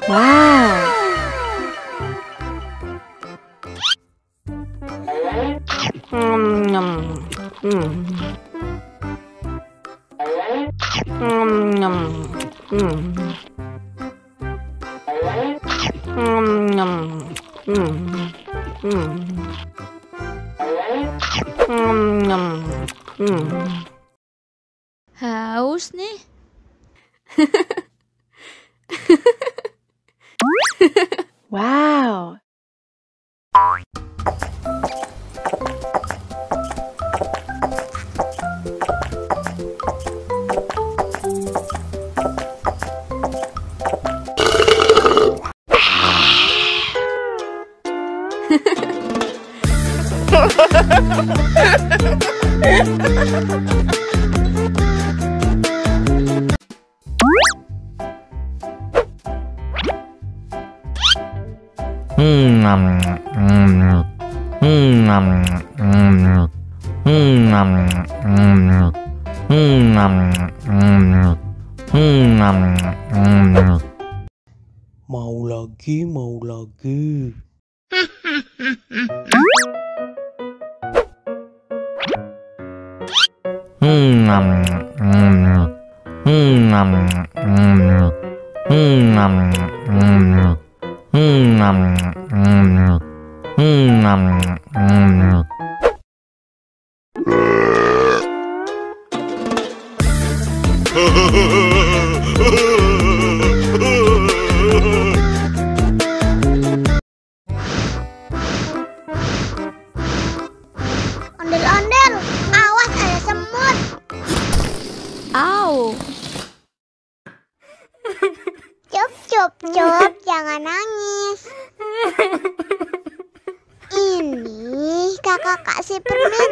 Wow. Haus nih. Wow. Mau lagi, mau lagi. Ondel-ondel, awas ada semut. Au. Cup, jangan nangis. Ini kakak kasih permen.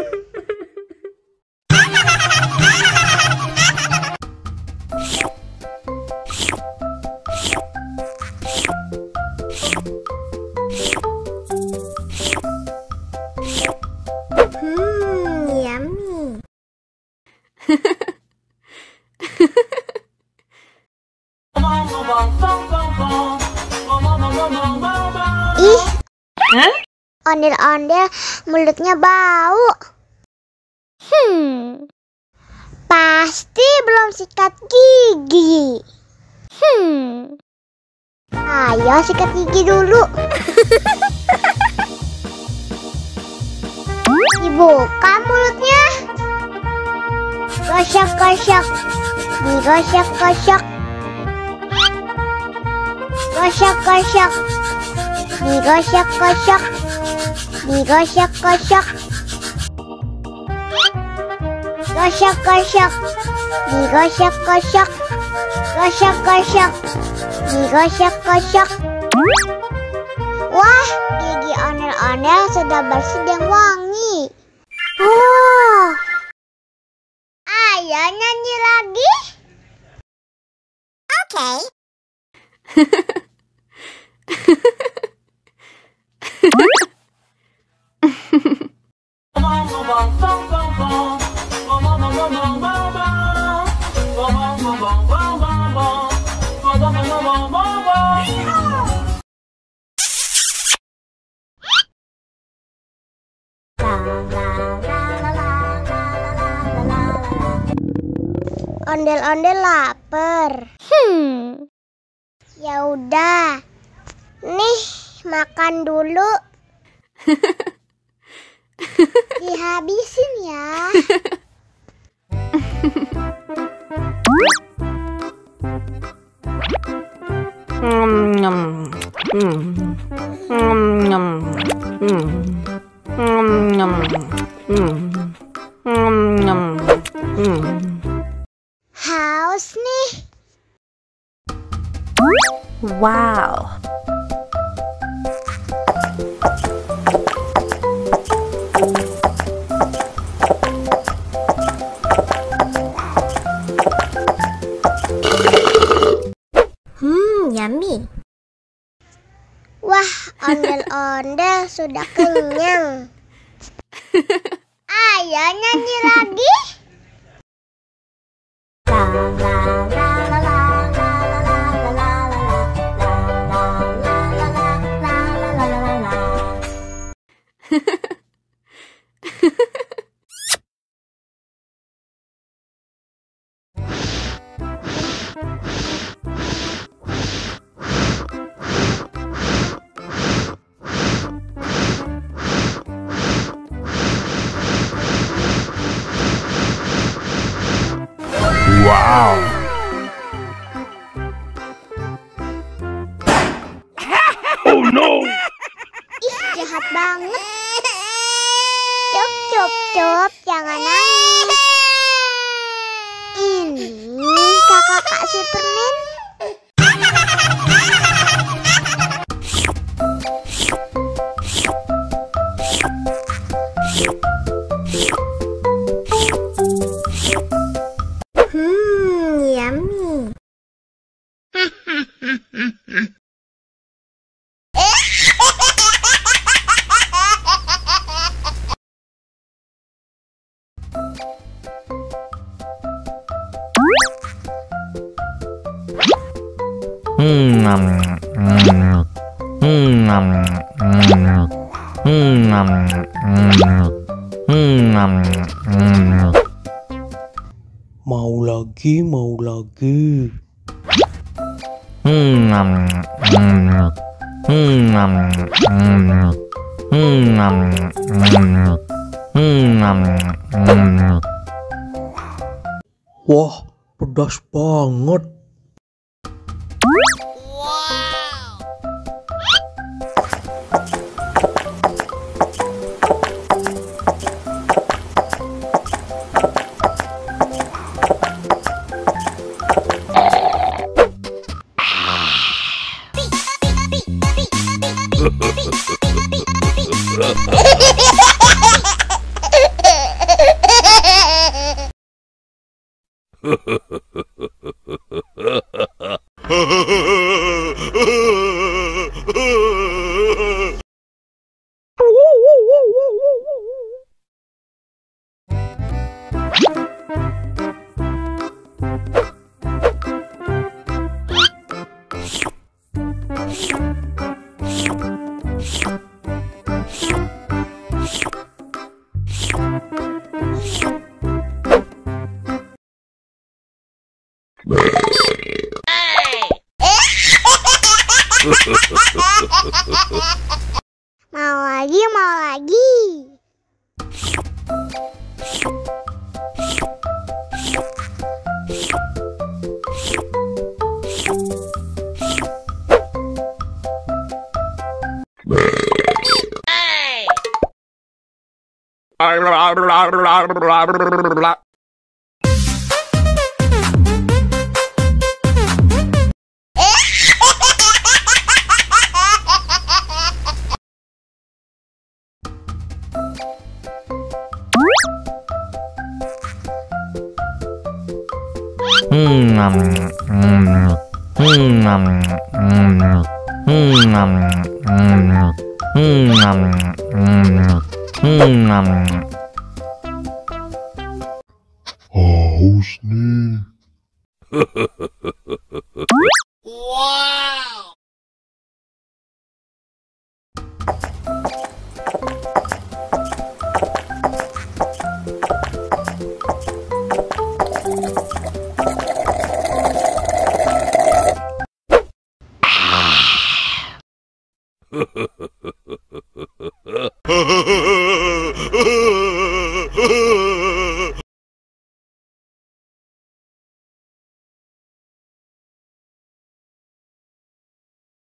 Yummy. Ih, ondel-ondel mulutnya bau. Pasti belum sikat gigi. Ayo sikat gigi dulu. Dibuka mulutnya. Gosok-gosok. Digosok-gosok. Gosok-gosok. Digosok-gosok. Digosok-gosok. Gosok-gosok. Digosok-gosok. Gosok-gosok. Digosok-gosok. Wah, gigi ondel-ondel sudah bersih dan wangi. Oh. Ayo nyanyi lagi. Oke. Ondel-ondel lapar. Ya udah. Nih, makan dulu. Dihabisin ya. Haus nih. Wow. Yummy. Wah, ondel-ondel sudah kenyang. Ayo nyanyi lagi. La la la la la la la la la la la la la Mau lagi, mau lagi. Wah, pedas banget. Mau lagi, mau lagi. Haus nih.